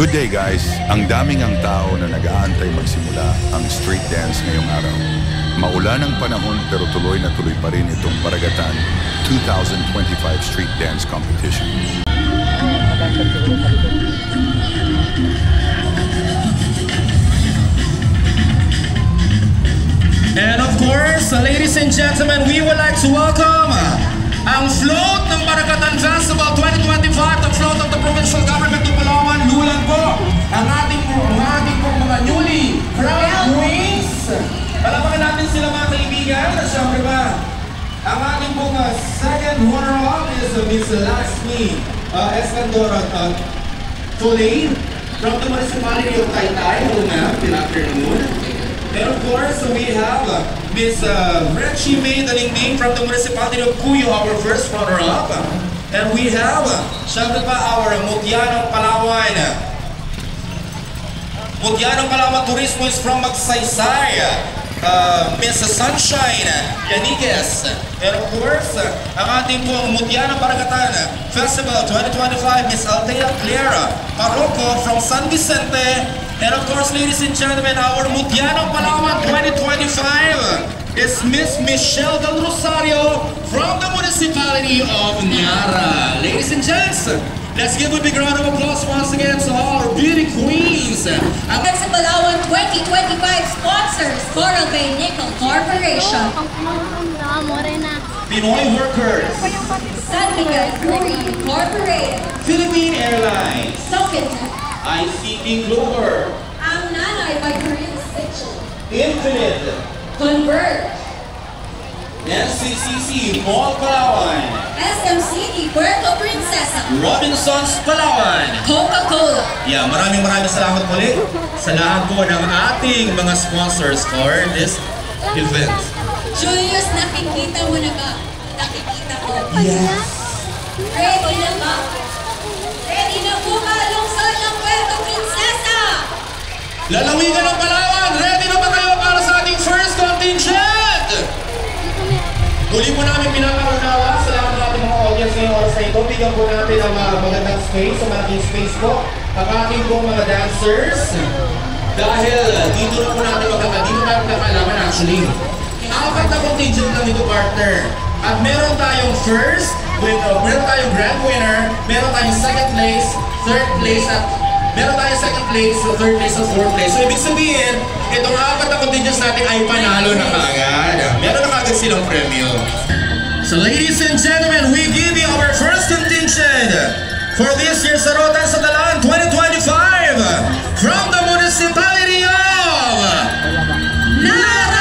Good day guys! Ang daming ang tao na nag-aantay magsimula ang street dance ngayong araw. Maulan ang panahon pero tuloy na tuloy pa rin itong Baragatan 2025 Street Dance Competition. And of course, ladies and gentlemen, we would like to welcome ang float ng Baragatan Festival 2025, the float of the Provincial Government of Palawan, lulan po ang ating mga newly crowned queens. Palapakan natin sila mga kaibigan. At syempre ba, ang ating pong second runner-up is Miss Laxmi Escandora Tolay from the municipality of Taytay. Hello ma'am, good afternoon. And of course, we have Miss Retchie May Dalingding from the municipality of Cuyo, our first runner-up. And we have, syempre pa, our Mutianong Palawan. Mutianong Palawan Turismo is from Magsaysay. Miss Sunshine Yaniguez. And of course, ang ating pong Mutianong Baragatan Festival 2025, Miss Altea Clara Parroco from San Vicente. And of course, ladies and gentlemen, our Mutianong Palawan 2025 is Miss Michelle Del Rosario from the municipality of Niara. Ladies and gents, let's give a big round of applause once again to our beauty queens. Against the Palawan 2025 sponsors, Coral Bay Nickel Corporation, Pinoy Workers, San Miguel Brewery Incorporated, Philippine Airlines, Sofitel, ICT Clover, Ang Nanay by Korean Stitch, Infinite, Convert, NCCC Mall Palawan, SMCD Puerto Princesa, Robinsons Palawan. Coca-Cola. Yeah, maraming salamat muli sa lahat po ng ating mga sponsors for this event. Julius, nakikita mo na ba? Nakikita ko. Yes. Ready na ba? Ready na po ba lungsod ng Puerto Princesa? Lalawigan ng Palawan, ready na ba kayo para sa ating first contingent? Muli po namin pinapaunawa sa lahat ng ating mga audience ngayong oras na ito. Bigyan po natin ang magandang space, sa malaking space po, ang ating po mga dancers. Dahil dito na po natin dito tayo magkakalaman actually. Apat na contingent lang ito, partner. At meron tayong first, meron tayong grand winner, meron tayong second place, third place, at meron tayong second place, third place, at fourth place. So ibig sabihin, itong apat na contingents natin ay panalo na kagad. Meron na kagad silang premyo. So ladies and gentlemen, we give you our first contingent for this year's Sarotan sa Dalaan 2025 from the municipality of Nara!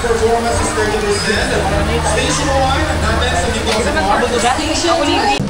performance is 30%. Station 1, natin sa Migos Mark. Station 2.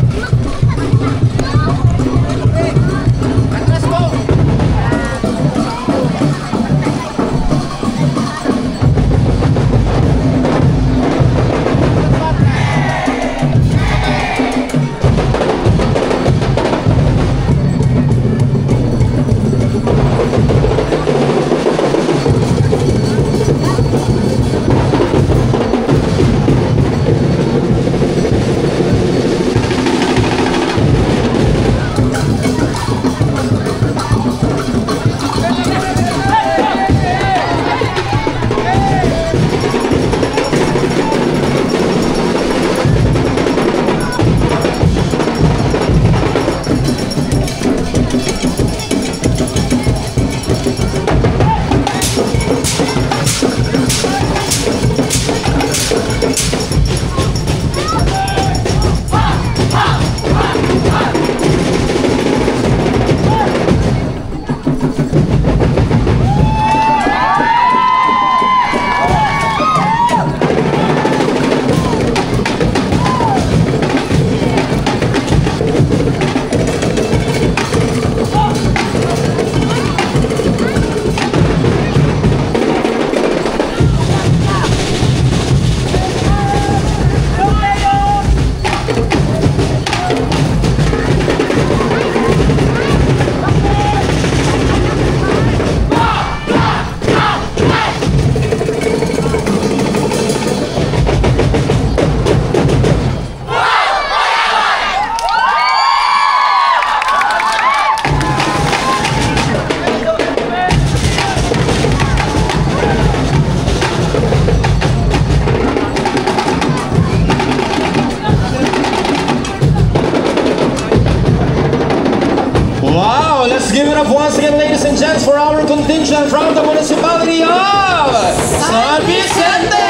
Let's give it up once again, ladies and gents, for our contingent from the municipality of San Vicente!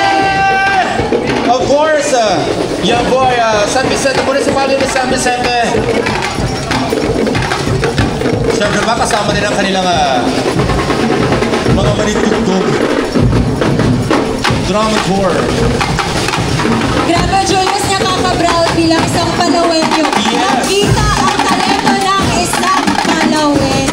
Of course, yeah boy, San Vicente, municipality of San Vicente. Siyempre ba, kasama din ang kanilang mga manitugtog. Drama corps. Grabe, Julius, nakaka-proud bilang isang Palawenyo. Yes. Nakita ang talento ng isang Palawenyo.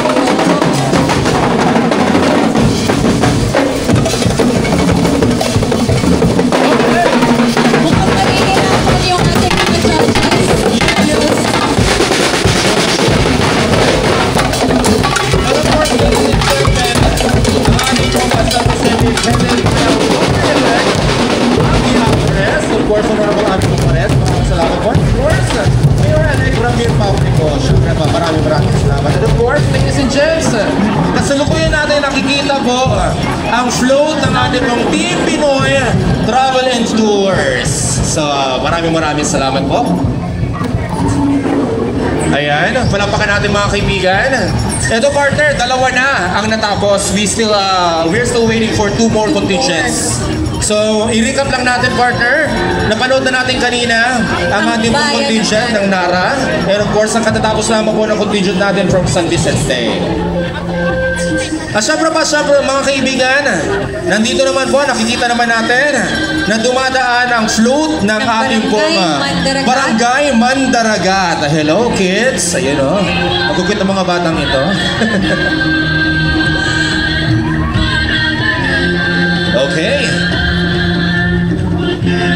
Mukhang maninirapan yung ating mga judges. Julius. But of course, ladies and gentlemen, ang ating mga San Vicente Independent of course, honorable Aming Pares, maraming salamat po. Of course, Mayor Alec Ramir Paunico, syempre pa, maraming salamat. And of course, ladies and gents, kasalukuyan natin nakikita po ang float ng ating pong Team Pinoy Travel and Tours. So, maraming salamat po. Ayan, palapakan natin mga kaibigan. Ito partner, dalawa na ang natapos. We're still waiting for 2 more contingents. So, i-recap lang natin partner. Napanood na natin kanina ang ating contingent ng Nara. And of course, ang katatapos lamang po ng contingent natin from San Vicente. At syempre mga kaibigan, nandito naman po, nakikita naman natin na dumadaan ang float ng ating pong Barangay Mandaragat. Hello kids! Ayun o, magkukit ang mga batang ito. Okay.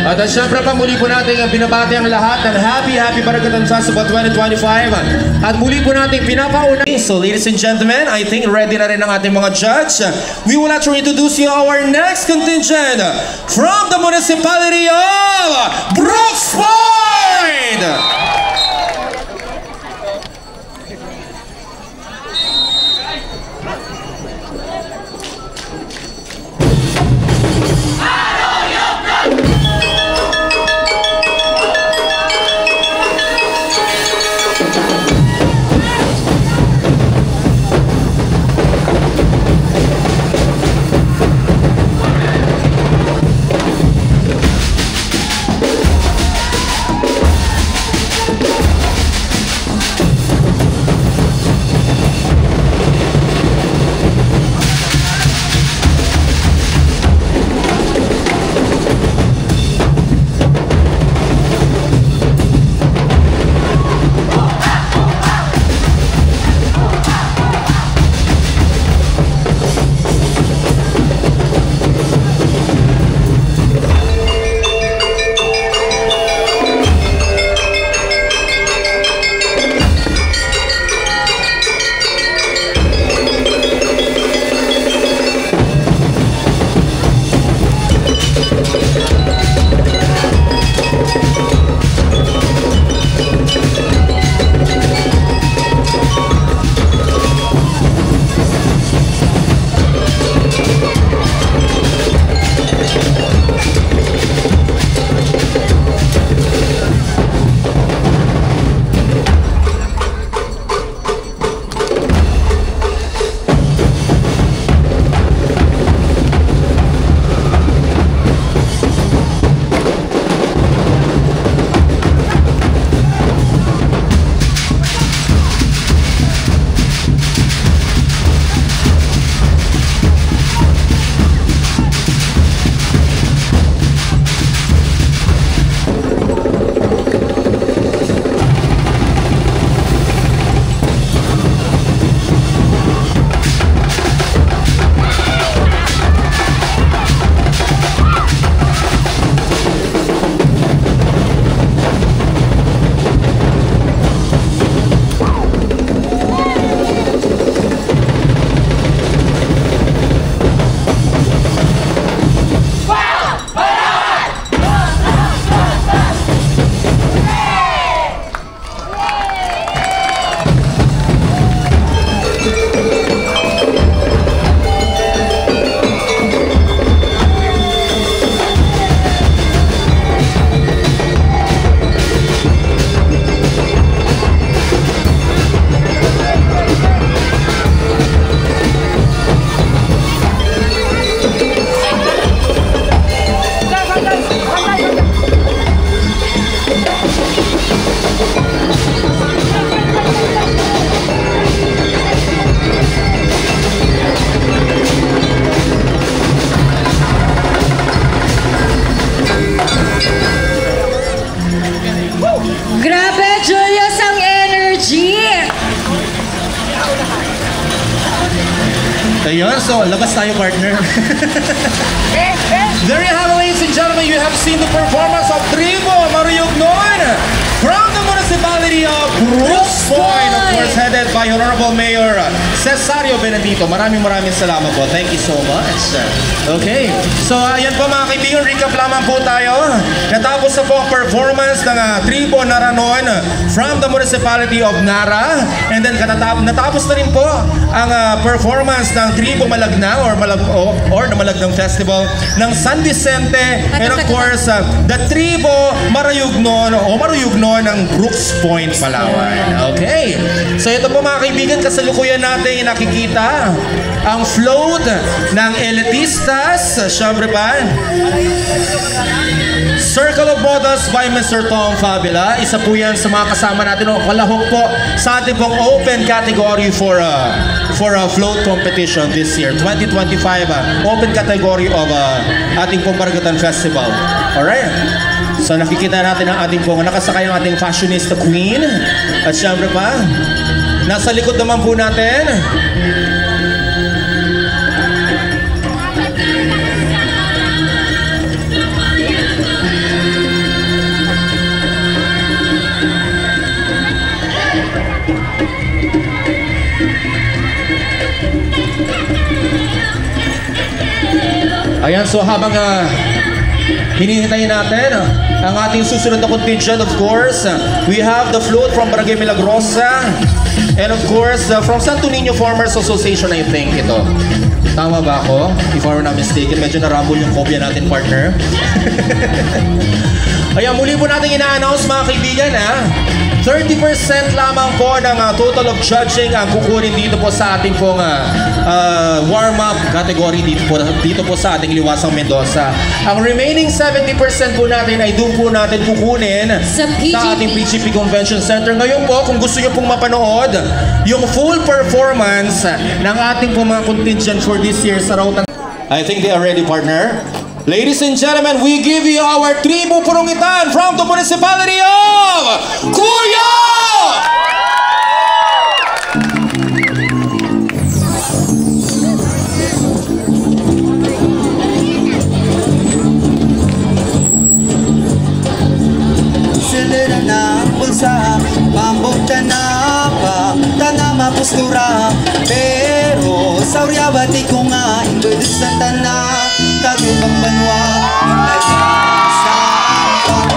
At syempre pa muli po natin binabati ang lahat ng happy Barangay Festival 2025. At muli po natin pinapauna. So ladies and gentlemen, I think ready na rin ang ating mga judge. We will actually introduce you our next contingent from the municipality of Brooks Point! Ayun, so labas tayo, partner. There you have it, ladies and gentlemen. You have seen the performance of Tribo Maruyugnon from the municipality of Brooks Point, of course, headed by Honorable Mayor Cesario Benedito. Maraming salamat po. Thank you so much. Okay, so ayan po mga kaibigan, recap lamang po tayo. Natapos na po ang performance ng Tribo Naranon from the municipality of Nara. And then natapos na rin po ang performance ng Tribo Malagnang or the Malagnang Festival ng San Vicente. And of course, the Tribo Maruyugnon ng Brooks Point, Palawan. Okay. So ito po mga kaibigan, kasalukuyan natin nakikita ang float ng elitistas. Siyempre pa, Circle of Bodas by Mr. Tom Fabila. Isa po yan sa mga kasama natin. Kalahok po sa ating pong open category for a float competition this year. 2025 open category of ating pong Baragatan Festival. Alright? So nakikita natin ang ating pong nakasakay ang ating fashionista queen. At siyempre pa, nasa likod naman po natin, ayan, so habang hinihintay natin ang ating susunod na contingent, of course, we have the float from Barangay Milagrosa and of course, from Santo Niño Farmers Association, I think ito. Tama ba ako? If I'm not mistaken, medyo narambol yung kopya natin, partner. Ayan, muli po natin ina-announce mga kaibigan 30% lamang po ng total of judging ang kukunin dito po sa ating pong warm-up category dito po sa ating Liwasang Mendoza. Ang remaining 70% po natin ay doon po natin kukunin sa ating PGP Convention Center. Ngayon po, kung gusto nyo pong mapanood yung full performance ng ating pong mga contingent for this year sa Rautan. I think they are ready, partner. Ladies and gentlemen, we give you our Tribo Purungitan from the municipality of Cuyo! Silira na pulsa, pambukta na pa, tanama postura, pero sauryabati ko nga, ingbedes sa tanah. Tagubang banwa, nagasa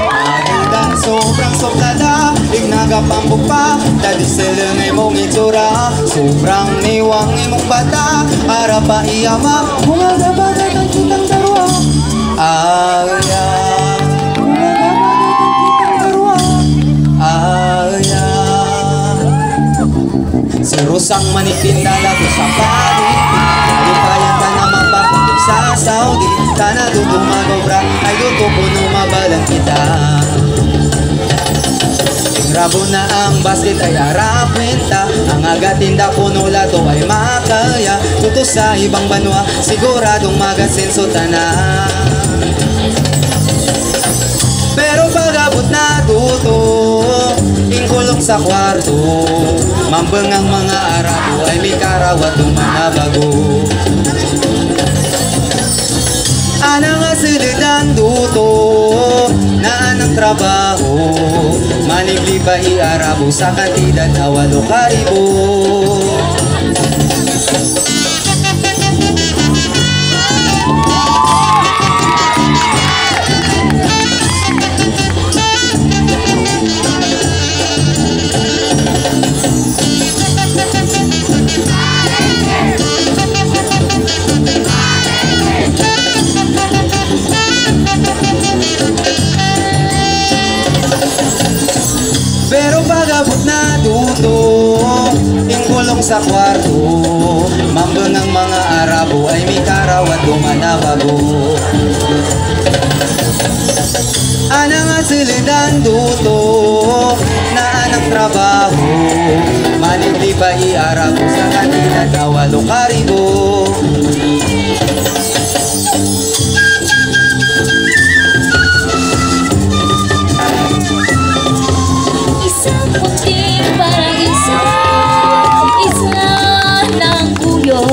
Mahidang sobrang sobrada, ignagapambok pa, tadi silang imong itsura, sobrang niwang imong bata, para pa iyama, humagabagat ang kitang darwa. Aya, humagabagat ang kitang darwa. Aya, serusang manipin dalago sa palit, lupayan ka na mapapagod sa Saudi, tanah duduk magobra, ay duduk puno mabalang kita. Rabo na ang basket ay harap renta, ang agatinda puno lato ay makaya, tuto sa ibang banwa, siguradong magasenso tanah. Pero pag-abot na tuto, ingkulong sa kwarto, mambeng ang mga Arabo ay may karawat ng mga bago. Anang asilidan duto, naan ang trabaho, manigli ba i-Arabo sa kantidad na 8,000. Pero pag-abot na duto, ingkulong sa kwarto, mambeng ang mga Arabo ay may karawat dumanabago. Anang asilidan duto, naan ang trabaho, manigli ba i-Arabo sa kanila na 8,000. Parang isa ng kuyo,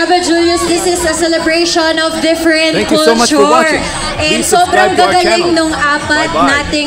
Brava Julius, this is a celebration of different Thank you culture. so much for watching. And Please subscribe sobrang to our gagaling channel. nung apat Bye-bye. nating